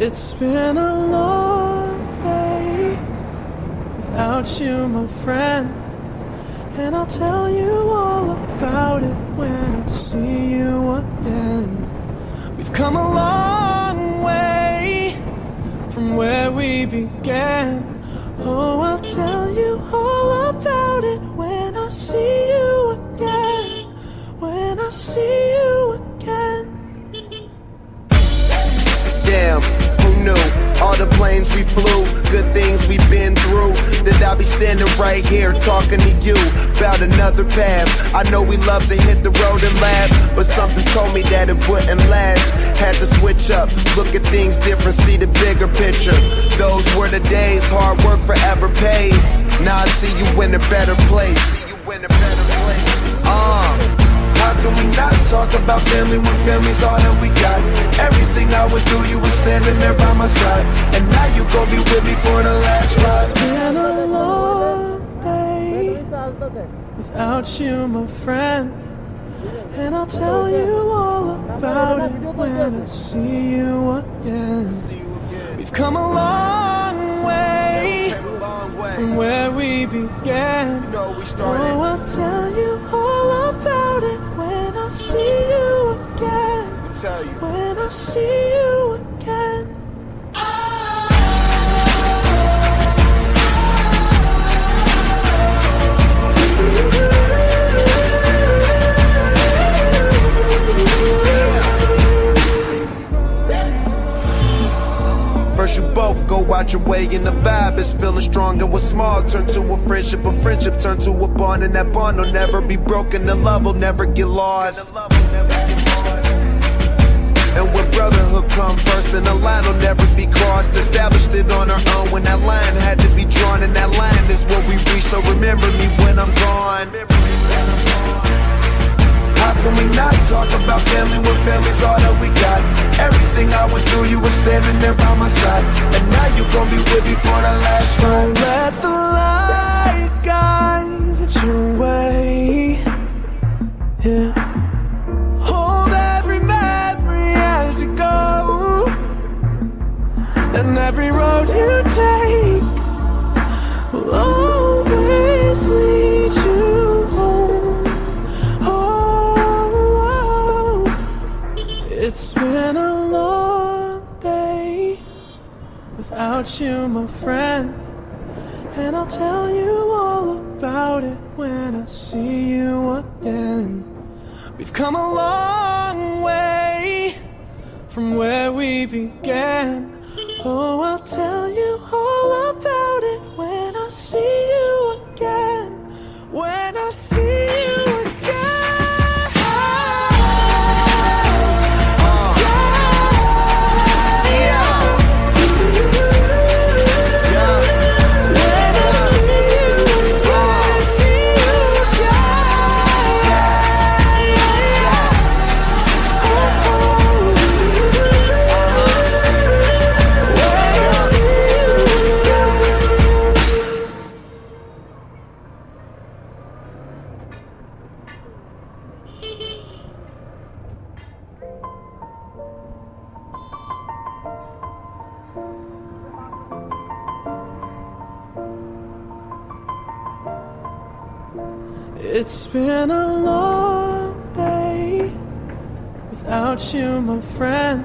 It's been a long day without you, my friend, and I'll tell you all about it when I see you again. We've come a long way from where we began. Oh, I'll tell you all about it when I see you again. When I see you again. Damn, who knew? All the planes we flew, good things we've been through. That I'll be standing right here talking to you about another path. I know we love to hit the road and laugh, but something told me that it wouldn't last. Had to switch up, look at things different, see the bigger picture. Those were the days, hard work forever pays. Now I see you in a better place. How can we not talk about family when family's all that we got? Everything I would do, you were standing there by my side, and now you gon' be with me for the last ride. It's been a long day without you, my friend, and I'll tell you all about it when I see you again. We've come a long way from where we began. Oh, I'll tell you all about it when I see you again. When I see you again. First you both go out your way and the vibe is feeling strong, and what's small turn to a friendship turn to a bond, and that bond will never be broken, the love will never get lost. And when brotherhood come first, then the line will never be crossed. Established it on our own when that line had to be drawn, and that line is what we reach, so remember me when I'm gone. How can we not talk about family when family's all that we got? Everything I went through, you were standing there by my side, and now you gon' be with me for the last ride. Let the light guide your way. Yeah. Hold every memory as you go, and every road you take will always lead you home. Oh, it's been a long day without you, my friend, and I'll tell you all about it when I see you again. We've come a long way from where we began. Oh, I'll tell you all about it when I see you again. When I see you again. It's been a long day without you, my friend,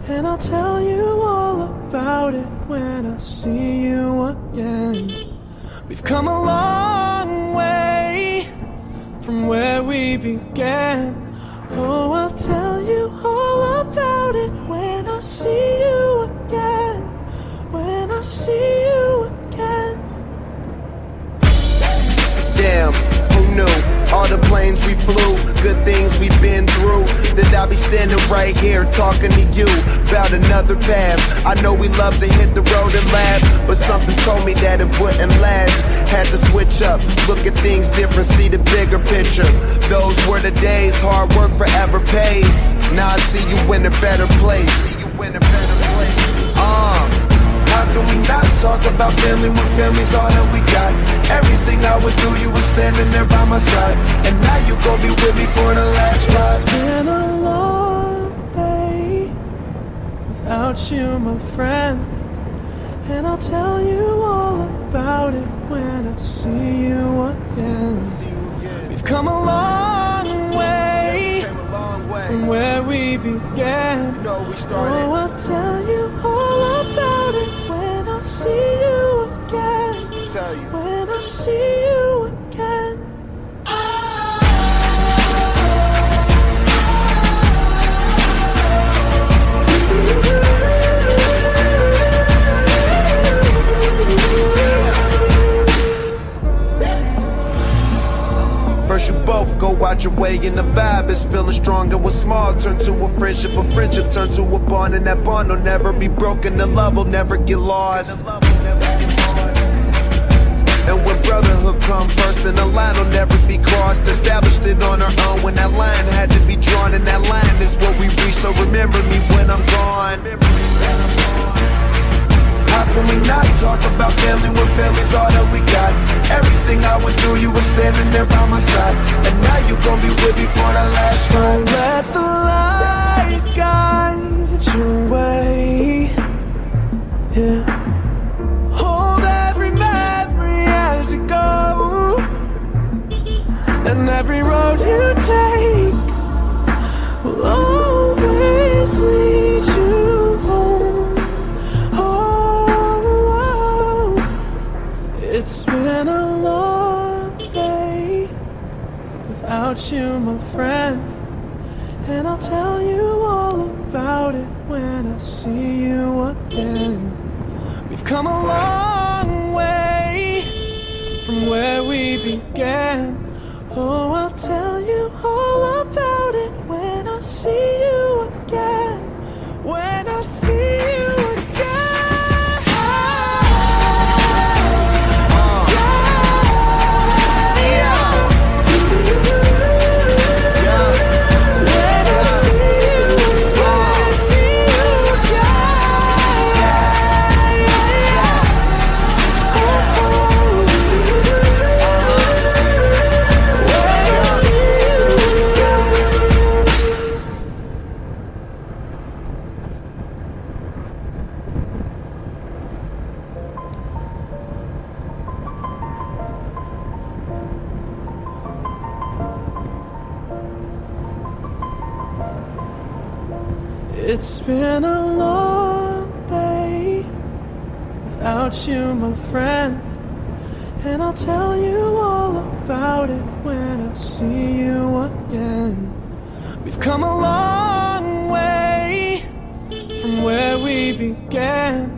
and I'll tell you all about it when I see you again. We've come a long way from where we began. Oh, I'll tell you all about it when I see you again. When I see you again. Damn, who knew? All the planes we flew, good things we've been through. That I'll be standing right here talking to you about another path. I know we love to hit the road and laugh, but something told me that it wouldn't last. Had to switch up, look at things different, see the bigger picture. Those were the days, hard work forever pays. Now I see you in a better place. How can we not talk about family when family's all that we got? Everything I would do, you were standing there by my side, and now you gon' be with me for the last ride. It's been a long day without without you, my friend. And I'll tell you all about it when I see you again. We've come a long way from where we began. Oh, I'll tell you all about it when I see you again. When I see you again. First you both go out your way and the vibe is feeling strong. And what's small turn to a friendship turn to a bond. And that bond will never be broken, the love will never get lost. And when brotherhood come first, then the line will never be crossed. Established it on our own when that line had to be drawn. And that line is what we reach, so remember me when I'm gone. How can we not talk about family when family's all that we got? Everything I went through, you were standing there by my side. And now you gon' be with me for the last ride. Let the light guide your way. Yeah. Hold every memory as you go, and every road you take will always lead you home. Oh, it's been a long day without you, my friend. And I'll tell you all about it when I see you again. We've come a long way from where we began. Oh, I'll tell you all about it when I see you again. When I see you again. It's been a long day without you, my friend. And I'll tell you all about it when I see you again. We've come a long way from where we began.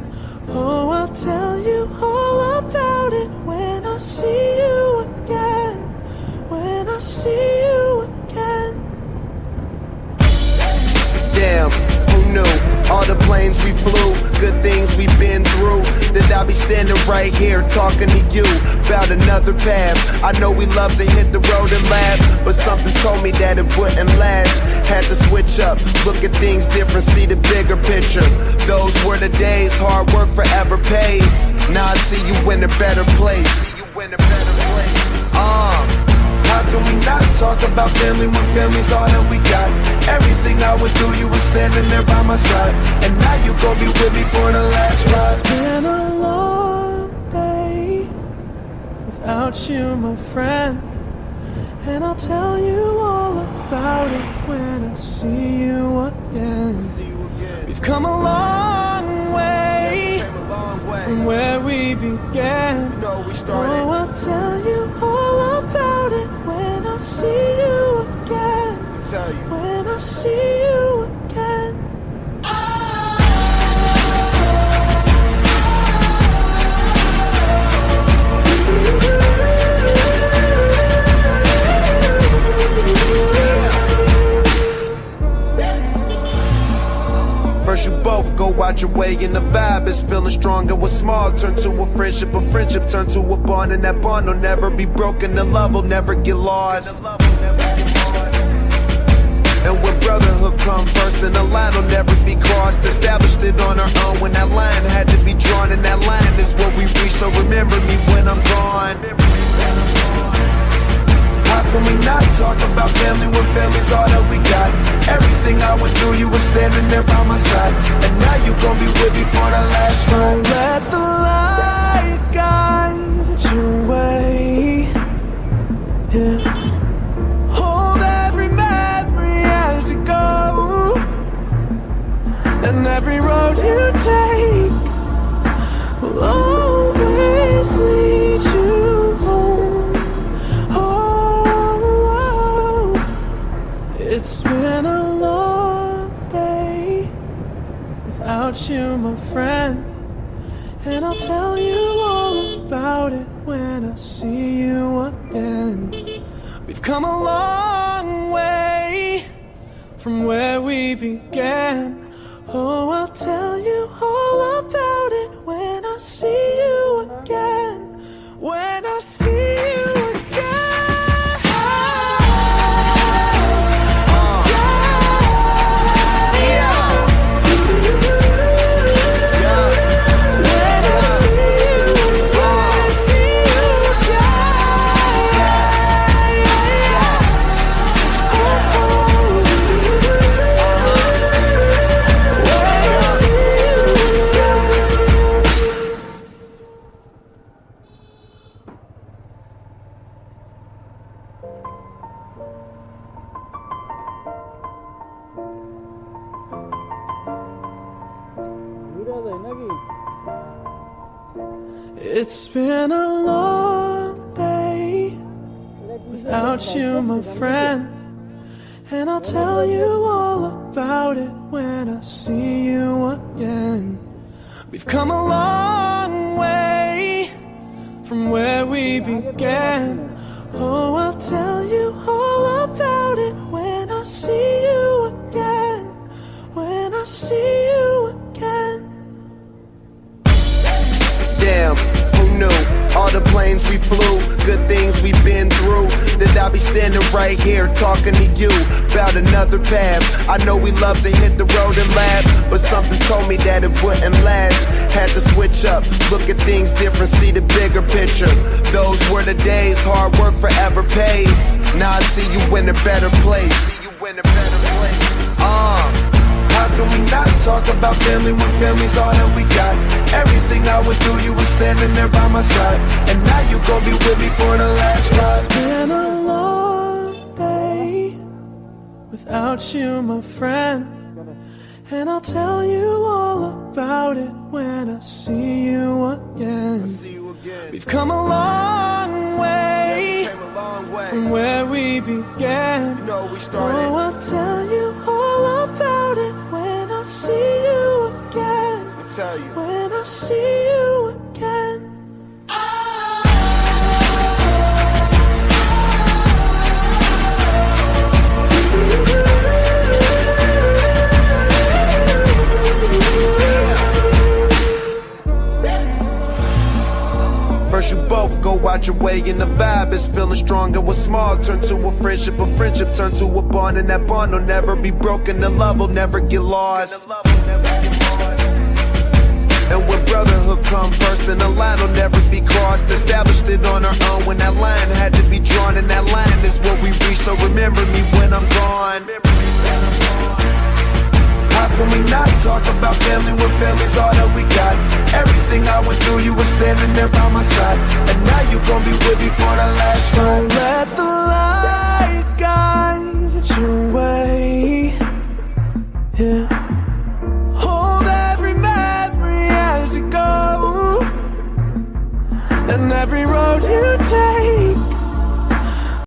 Oh, I'll tell you all about it when I see you again. When I see you again. Damn, who knew? All the planes we flew, good things we've been through. That I'll be standing right here talking to you about another path. I know we love to hit the road and laugh, but something told me that it wouldn't last. Had to switch up, look at things different, see the bigger picture. Those were the days, hard work forever pays. Now I see you in a better place. How can we not talk about family when family's all that we got? Everything I went through, you were standing there by my side. And now you gon' be with me for the last ride. It's been a long day without you, my friend. And I'll tell you all about it when I see you again. We've come a long way from where we began. Oh, I'll tell you all about it when I see you again. When I see you again. First you both go out your way and the vibe is feeling strong. And what's small turn to a friendship turn to a bond. And that bond will never be broken, the love will never get lost. And when brotherhood come first, then the line will never be crossed. Established it on our own when that line had to be drawn. And that line is what we reach, so remember me when I'm gone. How can we not talk about family when family's all that we got? Everything I went through, you were standing there by my side, and now you gon' be with me for the last ride. Let the light guide your way. Yeah. Hold every memory as you go, and every road you take will always lead you home. Oh, it's been a long day without you, my friend, and I'll tell you all about it when I see you again. We've come a long way from where we began. Oh, I'll tell you all about it when I see you again. When I see you again. It's been a long day without you, my friend, and I'll tell you all about it when I see you again. We've come a long way from where we began. Oh, I'll tell you all about it when I see you again. When I see you again. Damn, who knew? All the planes we flew, good things we've been through, that I'll be standing right here talking to you about another path. I know we love to hit the road and laugh, but something told me that it wouldn't last. Had to switch up, look at things different, see the bigger picture. Those were the days, hard work forever pays. Now I see you in a better place. How can we not talk about family when family's all that we got? Everything I went through, you were standing there by my side, and now you gon' be with me for the last ride. It's been a long day without you, my friend, and I'll tell you all about it when I see you again. We've come a long way from where we began. You know we started. Oh, I'll tell you all about it when I see you again. I'll tell you. When I see you again. First you both go out your way and the vibe is feeling strong, and what's small turn to a friendship turn to a bond, and that bond will never be broken, the love will never get lost. And when brotherhood come first, then the line will never be crossed. Established it on our own when that line had to be drawn, and that line is what we reach, so remember me when I'm gone. How can we not talk about family when family's all that we got? Everything I went through, you were standing there by my side, and now you gon' be with me for the last ride. Let the